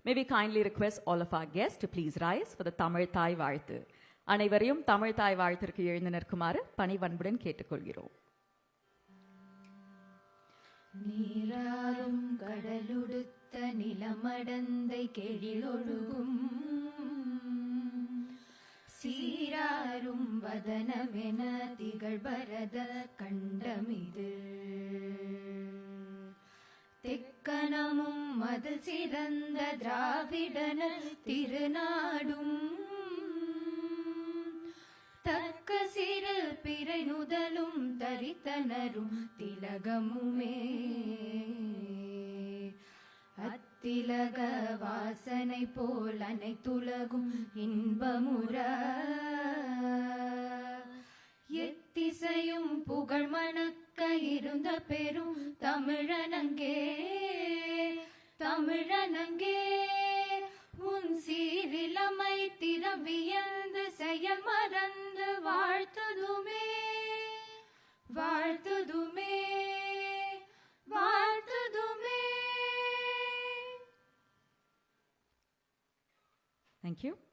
May we kindly request all of our guests to please rise for the Tamil Thai Vazhthu. அனைவரையும் தமிழ் தாய் வாழ்த்திற்கு எழுந்து நிற்குமாறு பணிவன்புடன் கேட்டுக்கொள்கிறோம். நீராறும் கடலுடுத்த நிலமடந்தை கெழிலொழுகும் சீராரும் வதனமென திகழ் பரத கண்டமிது தெக்கணமும் மதில் சிறந்த திராவிடனல் திருநாடும் தக்க சிறு பிறை நுதலும் தரித்தனரும் திலகமுமே அத்திலக வாசனை போல் அனைத்துலகும் இன்பமுற எத்திசையும் புகழ் மணக்க இருந்த பெரும் தமிழனங்கே தமிழனங்கே உன் சீரிலமை திறவியந்து செயல் மறந்து வாழ்த்துதுமே வாழ்த்துதுமே வாழ்த்துதுமே. Thank you.